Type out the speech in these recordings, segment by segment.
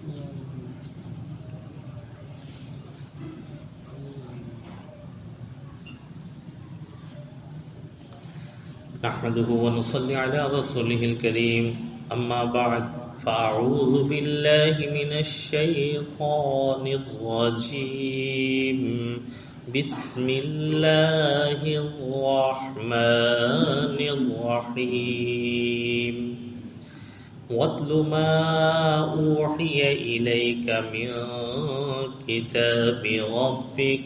نحمده ونصلي على رسوله الكريم أما بعد فأعوذ بالله من الشيطان الرجيم بسم الله الرحمن الرحيم واتل ما أوحي إليك من كتاب ربك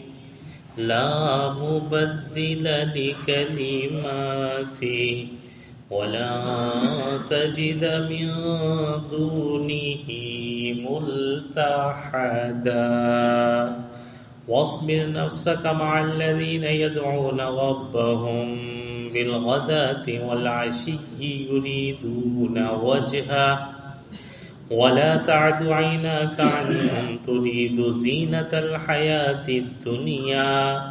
لا مبدل لكلماته ولا تجد من دونه ملتحدا واصبر نفسك مع الذين يدعون ربهم بالغداة والعشي يريدون وجهه ولا تعد عيناك عنهم تريد زينة الحياة الدنيا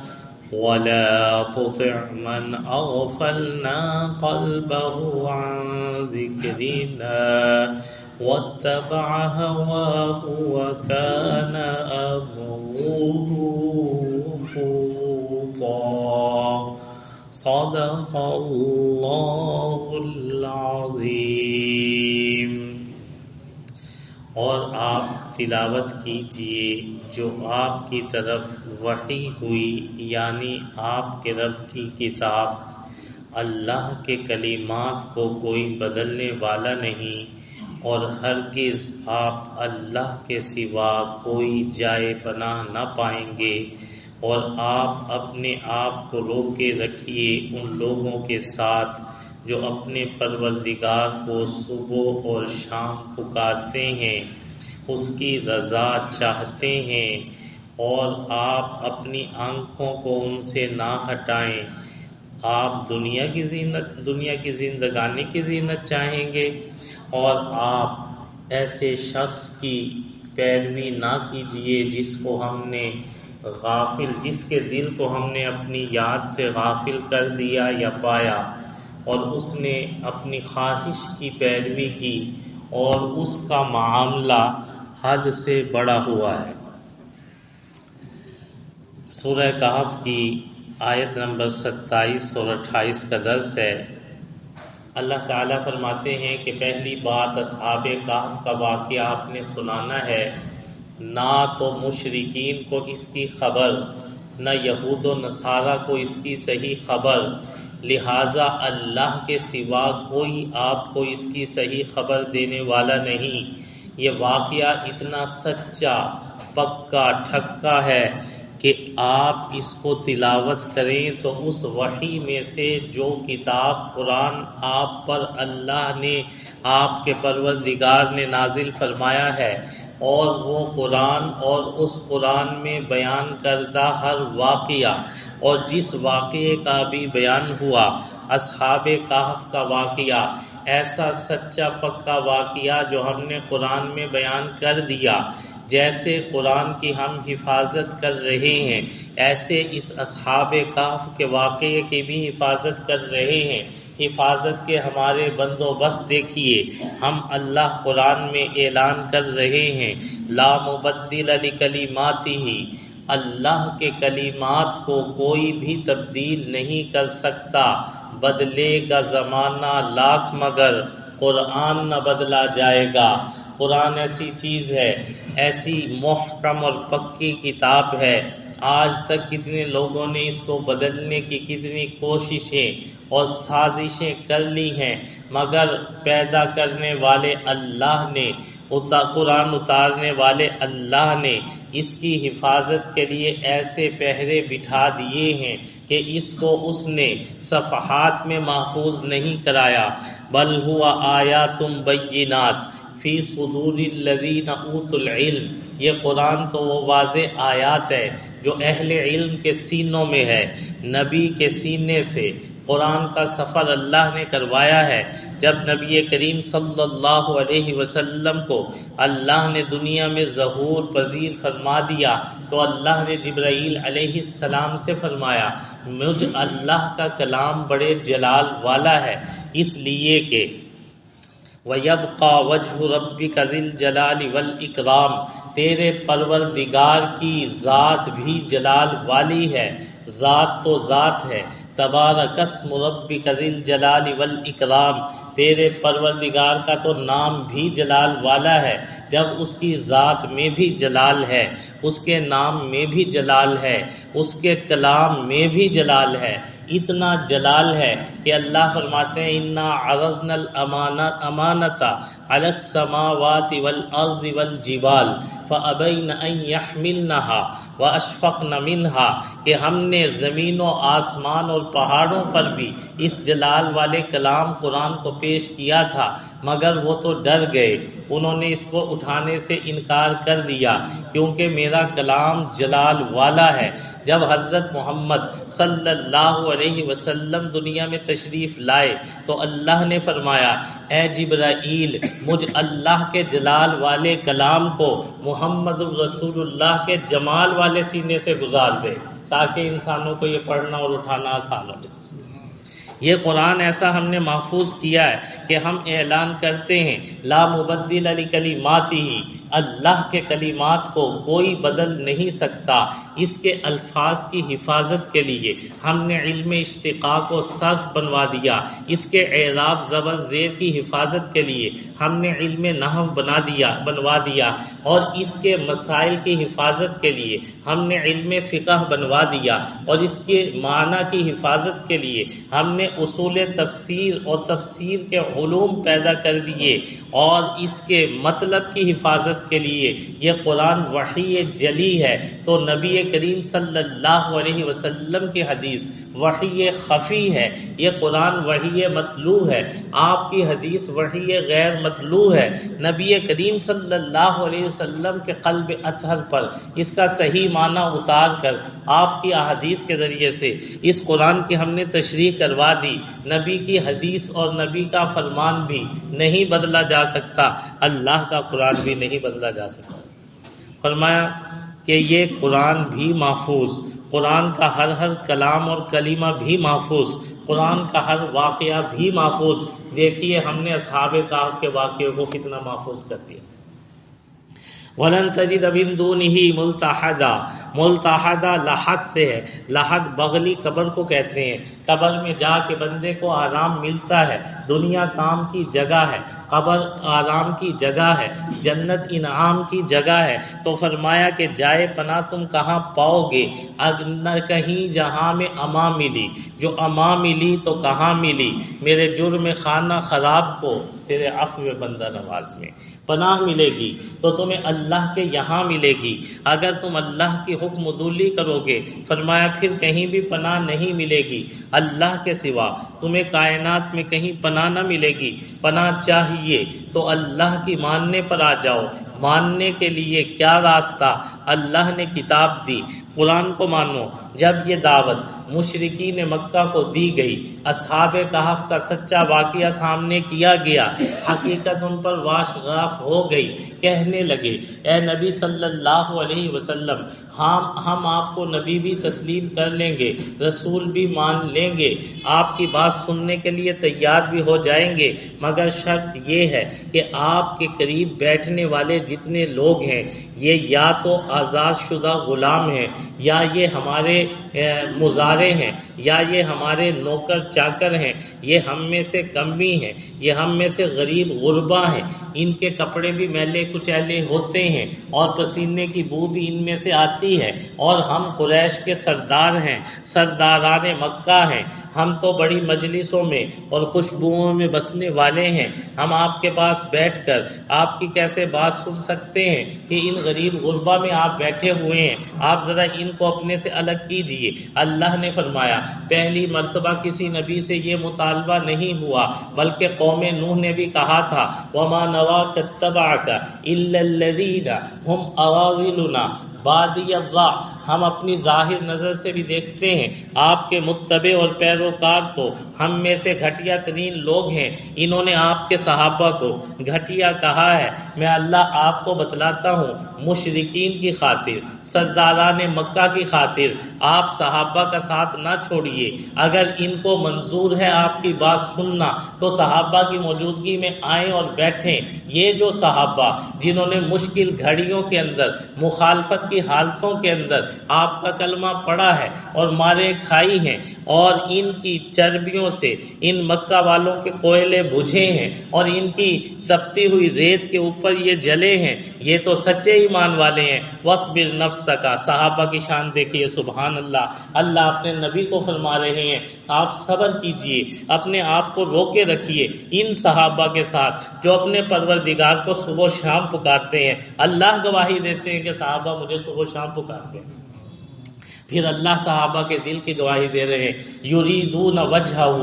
ولا تطع من أغفلنا قلبه عن ذكرنا واتبع هواه وكان أمره فرطا صدق الله العظيم. اور آپ تلاوت کیجئے جو آپ کی طرف وحی ہوئی، یعنی آپ کے رب کی کتاب. اللہ کے کلمات کو کوئی بدلنے والا نہیں، اور ہرگز آپ اللہ کے سوا کوئی جائے پناہ نہ پائیں گے. اور آپ اپنے آپ کو روکے رکھیے ان لوگوں کے ساتھ جو اپنے پروردگار کو صبح اور شام پکارتے ہیں، اس کی رضا چاہتے ہیں، اور آپ اپنی آنکھوں کو ان سے نہ ہٹائیں. آپ دنیا کی زندگانی کی زینت چاہیں گے، اور آپ ایسے شخص کی پیروی نہ کیجیے جس کے دل کو ہم نے اپنی یاد سے غافل کر دیا یا پایا، اور اس نے اپنی خواہش کی پیروی کی اور اس کا معاملہ حد سے بڑا ہوا ہے. سورہ کہف کی آیت نمبر 27 اور 28 کا درس ہے. اللہ تعالیٰ فرماتے ہیں کہ پہلی بات اصحاب کہف کا واقعہ آپ نے سنانا ہے. نہ تو مشرکین کو اس کی خبر، نہ یہود و نصارہ کو اس کی صحیح خبر، لہٰذا اللہ کے سوا کوئی آپ کو اس کی صحیح خبر دینے والا نہیں. یہ واقعہ اتنا سچا، پکا، ٹھکا ہے کہ آپ اس کو تلاوت کریں تو اس وحی میں سے جو کتاب قرآن آپ پر اللہ نے، آپ کے پروردگار نے نازل فرمایا ہے، اور وہ قرآن اور اس قرآن میں بیان کردہ ہر واقعہ، اور جس واقعے کا بھی بیان ہوا اصحاب کہف کا واقعہ، ایسا سچا پکا واقعہ جو ہم نے قرآن میں بیان کر دیا، جیسے قرآن کی ہم حفاظت کر رہے ہیں ایسے اس اصحاب کہف کے واقعے کی بھی حفاظت کر رہے ہیں. حفاظت کے ہمارے بندوبست دیکھیے. ہم اللہ قرآن میں اعلان کر رہے ہیں لا مبدل لکلماتہ، اللہ کے کلمات کو کوئی بھی تبدیل نہیں کر سکتا. بدلے گا زمانہ لاکھ مگر قرآن نہ بدلا جائے گا. قرآن ایسی چیز ہے، ایسی محکم اور پکی کتاب ہے. آج تک کتنے لوگوں نے اس کو بدلنے کی کتنی کوششیں اور سازشیں کر لی ہیں، مگر پیدا کرنے والے اللہ نے، قرآن اتارنے والے اللہ نے اس کی حفاظت کے لیے ایسے پہرے بٹھا دیے ہیں کہ اس کو اس نے صفحات میں محفوظ نہیں کرایا. بل ہوا آیات بینات فی صدور الذین اوتوا العلم. یہ قرآن تو وہ واضح آیات ہے جو اہل علم کے سینوں میں ہے. نبی کے سینے سے قرآن کا سفر اللہ نے کروایا ہے. جب نبی کریم صلی اللہ علیہ وسلم کو اللہ نے دنیا میں ظہور پذیر فرما دیا تو اللہ نے جبرائیل علیہ السلام سے فرمایا مجھ اللہ کا کلام بڑے جلال والا ہے، اس لیے کہ وَيَبْقَى وَجْهُ رَبِّكَ ذِي الْجَلَالِ وَالْإِكْرَامِ، تیرے پروردگار کی ذات بھی جلال والی ہے، ذات تو ذات ہے، تبارک اسم ربک ذی الجلال والاکرام، تیرے پروردگار کا تو نام بھی جلال والا ہے، جب اس کی ذات میں بھی جلال ہے، اس کے نام میں بھی جلال ہے، اس کے کلام میں بھی جلال ہے، اتنا جلال ہے کہ اللہ فرماتے ہیں انا عرضنا الامانۃ علی السماوات والارض والجبال فابین ان یحملنها واشفقن منها، کہ ہم نے زمین و آسمان اور پہاڑوں پر بھی اس جلال والے کلام قرآن کو پیش کیا تھا، مگر وہ تو ڈر گئے، انہوں نے اس کو اٹھانے سے انکار کر دیا، کیونکہ میرا کلام جلال والا ہے۔ جب حضرت محمد صلی اللہ علیہ وسلم دنیا میں تشریف لائے تو اللہ نے فرمایا اے جبرائیل مجھ اللہ کے جلال والے کلام کو محمد رسول اللہ کے جمال والے سینے سے گزار دے، تاکہ انسانوں کو یہ پڑھنا اور اٹھانا آسان ہو جائے۔ یہ قرآن ایسا ہم نے محفوظ کیا ہے کہ ہم اعلان کرتے ہیں لا مبدل لکلماتہ، اللہ کے کلمات کو کوئی بدل نہیں سکتا، اس کے الفاظ کی حفاظت کے لیے ہم نے علم اشتقاق و صرف بنوا دیا، اس کے اعراب زبر زیر کی حفاظت کے لیے ہم نے علم نحو بنوا دیا، اور اس کے مسائل کی حفاظت کے لیے ہم نے علم فقہ بنوا دیا، اور اس کے معنی کی حفاظت کے لیے ہم نے اصول تفسیر اور تفسیر کے علوم پیدا کر دیے، اور اس کے مطلب کی حفاظت کے لیے یہ قرآن وحی جلی ہے، تو نبی کریم صلی اللہ علیہ وسلم کی حدیث وحی خفی ہے، یہ قرآن وحی مطلوع ہے، آپ کی حدیث وحی غیر مطلوع ہے، نبی کریم صلی اللہ علیہ وسلم کے قلب اطہر پر اس کا صحیح معنی اتار کر آپ کی احادیث کے ذریعے سے اس قرآن کی ہم نے تشریح کروا دی۔ نبی کی حدیث اور نبی کا فرمان بھی نہیں بدلا جا سکتا، اللہ کا قرآن بھی نہیں بدلا جا سکتا۔ فرمایا کہ یہ قرآن بھی محفوظ، قرآن کا ہر کلام اور کلمہ بھی محفوظ، قرآن کا ہر واقعہ بھی محفوظ۔ دیکھیے ہم نے اصحاب کہف کے واقعے کو کتنا محفوظ کر دیا۔ وَلَن تَجِدَ مِن دُونِهِ مُلْتَحَدًا، ملتحدہ لحد سے ہے، لحد بغلی قبر کو کہتے ہیں، قبر میں جا کے بندے کو آرام ملتا ہے، دنیا کام کی جگہ ہے، قبر آرام کی جگہ ہے، جنت انعام کی جگہ ہے، تو فرمایا کہ جائے پناہ تم کہاں پاؤ گے، نہ کہیں جہاں میں اما ملی، جو اما ملی تو کہاں ملی، میرے جرم خانہ خراب کو تیرے عفو بندہ نواز میں پناہ ملے گی، تو تمہیں اللہ کے یہاں ملے گی۔ اگر تم اللہ کی حکم عدولی کرو گے، فرمایا پھر کہیں بھی پناہ نہیں ملے گی اللہ کے سوا، تمہیں کائنات میں کہیں پناہ نہ ملے گی۔ پناہ چاہیے تو اللہ کی ماننے پر آ جاؤ، ماننے کے لیے کیا راستہ، اللہ نے کتاب دی، قرآن کو مانو۔ جب یہ دعوت مشرکین مکہ کو دی گئی، اصحاب کہف کا سچا واقعہ سامنے کیا گیا، حقیقت ان پر واشغاف ہو گئی، کہنے لگے اے نبی صلی اللہ علیہ وسلم ہم آپ کو نبی بھی تسلیم کر لیں گے، رسول بھی مان لیں گے، آپ کی بات سننے کے لیے تیار بھی ہو جائیں گے، مگر شرط یہ ہے کہ آپ کے قریب بیٹھنے والے جتنے لوگ ہیں یہ یا تو آزاد شدہ غلام ہیں، یا یہ ہمارے مزارے ہیں، یا یہ ہمارے نوکر چاکر ہیں، یہ ہم میں سے کمی ہیں، یہ ہم میں سے غریب غربا ہیں، ان کے کپڑے بھی میلے کچیلے ہوتے ہیں اور پسینے کی بو بھی ان میں سے آتی ہے، اور ہم قریش کے سردار ہیں، سرداران مکہ ہیں، ہم تو بڑی مجلسوں میں اور خوشبوؤں میں بسنے والے ہیں، ہم آپ کے پاس بیٹھ کر آپ کی کیسے بات سن سکتے ہیں کہ ان غریب غربا میں آپ بیٹھے ہوئے ہیں، آپ ذرا ان کو اپنے سے الگ کیجئے۔ اللہ نے فرمایا پہلی مرتبہ کسی نبی سے یہ مطالبہ نہیں ہوا، بلکہ قوم نوح نے بھی کہا تھا وَمَا نَرَاكَ اتَّبَعَكَ إِلَّا الَّذِينَ هُمْ أَرَاذِلُنَا بادی اللہ، ہم اپنی ظاہر نظر سے بھی دیکھتے ہیں آپ کے متبع اور پیروکار تو ہم میں سے گھٹیا ترین لوگ ہیں، انہوں نے آپ کے صحابہ کو گھٹیا کہا ہے۔ میں اللہ آپ کو بتلاتا ہوں، مشرکین کی خاطر، سرداران مکہ کی خاطر آپ صحابہ کا ساتھ نہ چھوڑیے. اگر ان کو منظور ہے آپ کی بات سننا تو صحابہ کی موجودگی میں آئیں اور بیٹھیں. یہ جو صحابہ جنہوں نے مشکل گھڑیوں کے اندر، مخالفت کی حالتوں کے اندر آپ کا کلمہ پڑھا ہے اور مارے کھائی ہیں، اور ان کی چربیوں سے ان مکہ والوں کے کوئلے بجھے ہیں اور ان کی تپتی ہوئی ریت کے اوپر یہ جلے ہیں، یہ تو سچے ایمان والے ہیں. وَاصْبِرْ نَفْسَكَ، صحابہ کی شان دیکھیے. سبحان اللہ، اللہ اپنے نبی کو فرما رہے ہیں آپ صبر کیجئے، اپنے آپ کو روکے رکھیے ان صحابہ کے ساتھ جو اپنے پروردگار کو صبح و شام پکارتے ہیں. اللہ گواہی دیتے ہیں کہ صحابہ مجھے صبح و شام پکارتے ہیں. پھر اللہ صحابہ کے دل کی گواہی دے رہے ہیں یریدون وجہہ،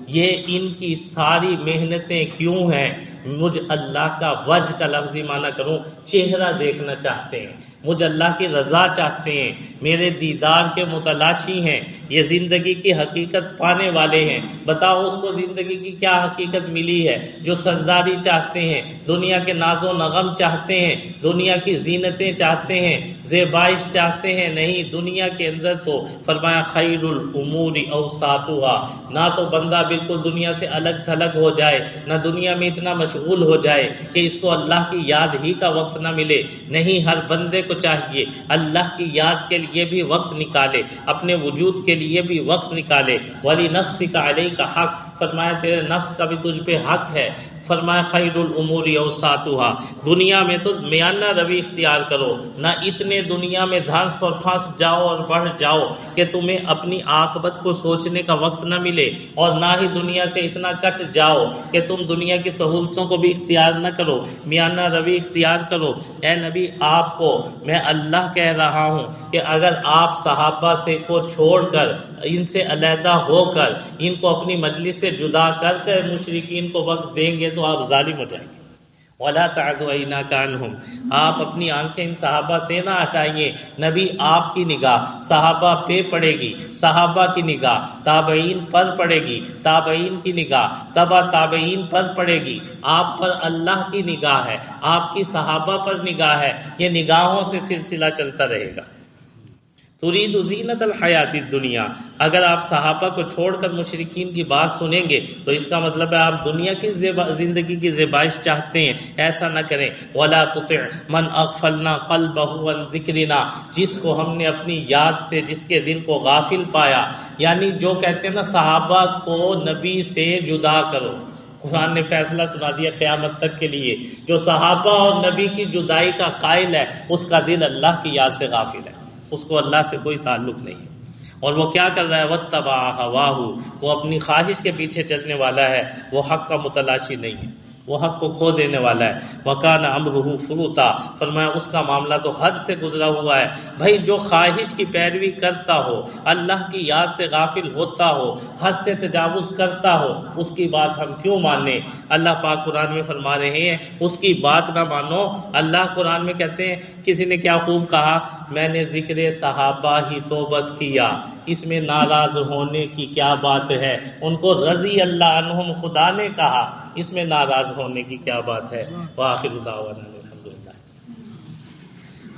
یہ ان کی ساری محنتیں کیوں ہیں؟ مجھ اللہ کا وجہ کا لفظی معنی کروں، چہرہ دیکھنا چاہتے ہیں، مجھ اللہ کی رضا چاہتے ہیں، میرے دیدار کے متلاشی ہیں، یہ زندگی کی حقیقت پانے والے ہیں. بتاؤ اس کو زندگی کی کیا حقیقت ملی ہے؟ جو سرداری چاہتے ہیں، دنیا کے ناز و نغم چاہتے ہیں، دنیا کی زینتیں چاہتے ہیں، زیبائش چاہتے ہیں. نہیں، دنیا کے اندر تو فرمایا خیر الامور اوساطها، نہ تو بندہ بالکل دنیا سے الگ تھلگ ہو جائے، نہ دنیا میں اتنا مشغول ہو جائے کہ اس کو اللہ کی یاد ہی کا وقت نہ ملے. نہیں، ہر بندے کو چاہیے اللہ کی یاد کے لیے بھی وقت نکالے، اپنے وجود کے لیے بھی وقت نکالے. وَلِنَفْسِكَ عَلَيْكَ حق، فرمایا تیرے نفس کا بھی تجھ پہ حق ہے. فرمایا خیر الامور اوساطها، دنیا میں تو میانہ روی اختیار کرو، نہ اتنے دنیا میں دھنس اور پھنس جاؤ اور بڑھ جاؤ کہ تمہیں اپنی عاقبت کو سوچنے کا وقت نہ ملے، اور نہ ہی دنیا سے اتنا کٹ جاؤ کہ تم دنیا کی سہولتوں کو بھی اختیار نہ کرو، میانہ روی اختیار کرو. اے نبی، آپ کو میں اللہ کہہ رہا ہوں کہ اگر آپ صحابہ سے کو چھوڑ کر، ان سے علیحدہ ہو کر، ان کو اپنی مجلس سے جدا کر کر مشرکین کو وقت دیں گے تو آپ ظالم ہو جائیں گے. وَلَا تَعْدُ عَيْنَاكَ عَنْهُمْ، آپ اپنی آنکھیں ان صحابہ سے نہ ہٹائیے. نبی آپ کی نگاہ صحابہ پہ پڑے گی، صحابہ کی نگاہ تابعین پر پڑے گی، تابعین کی نگاہ تبع تابعین پر پڑے گی. آپ پر اللہ کی نگاہ ہے، آپ کی صحابہ پر نگاہ ہے، یہ نگاہوں سے سلسلہ چلتا رہے گا. ترید زینت الحیات الدنیا، اگر آپ صحابہ کو چھوڑ کر مشرکین کی بات سنیں گے تو اس کا مطلب ہے آپ دنیا کی زندگی کی زیبائش چاہتے ہیں. ایسا نہ کریں. ولا تطع من اغفلنا قلبه عن ذکرنا، جس کو ہم نے اپنی یاد سے، جس کے دل کو غافل پایا، یعنی جو کہتے ہیں نا صحابہ کو نبی سے جدا کرو. قرآن نے فیصلہ سنا دیا قیامت تک کے لیے، جو صحابہ اور نبی کی جدائی کا قائل ہے اس کا دل اللہ کی یاد سے غافل ہے، اس کو اللہ سے کوئی تعلق نہیں ہے. اور وہ کیا کر رہا ہے؟ وَاتَّبَعَ هَوَاهُ، وہ اپنی خواہش کے پیچھے چلنے والا ہے، وہ حق کا متلاشی نہیں ہے، وہ حق کو کھو دینے والا ہے. وَكَانَ أَمْرُهُ فُرُوطًا، فرمایا اس کا معاملہ تو حد سے گزرا ہوا ہے. بھائی جو خواہش کی پیروی کرتا ہو، اللہ کی یاد سے غافل ہوتا ہو، حد سے تجاوز کرتا ہو، اس کی بات ہم کیوں مانیں؟ اللہ پاک قرآن میں فرما رہے ہیں اس کی بات نہ مانو. اللہ قرآن میں کہتے ہیں، کسی نے کیا خوب کہا، میں نے ذکر صحابہ ہی تو بس کیا، اس میں ناراض ہونے کی کیا بات ہے؟ ان کو رضی اللہ عنہم خدا نے کہا، اس میں ناراض ہونے کی کیا بات ہے؟ وآخر دعوانا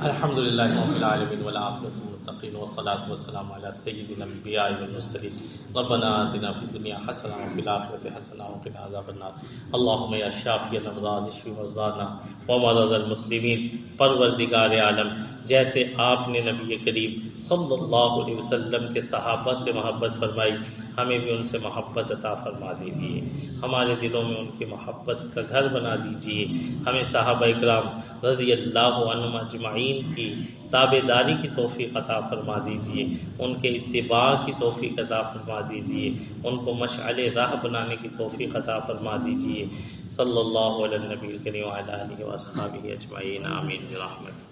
الحمدللہ رب العالمین والعاقبۃ للمتقین والصلاة والسلام علی سید الانبیاء والمرسلین. ربنا آتنا فی الدنیا حسنہ وفی الآخرۃ حسنہ وقنا عذاب النار. اللہم یا شافی الامراض اشف مرضانا ومرضى المسلمین. پروردگار عالم، جیسے آپ نے نبی کریم صلی اللہ علیہ وسلم کے صحابہ سے محبت فرمائی، ہمیں بھی ان سے محبت عطا فرما دیجیے، ہمارے دلوں میں ان کی محبت کا گھر بنا دیجیے. ہمیں صحابہ اکرام رضی اللہ عنہم اجمعین کی تابع داری کی توفیق عطا فرما دیجیے، ان کے اتباع کی توفیق عطا فرما دیجیے، ان کو مشعل راہ بنانے کی توفیق عطا فرما دیجیے. صلی اللہ علی النبی الکریم وعلی آلہ واصحابہ اجمعین. آمین برحمتک.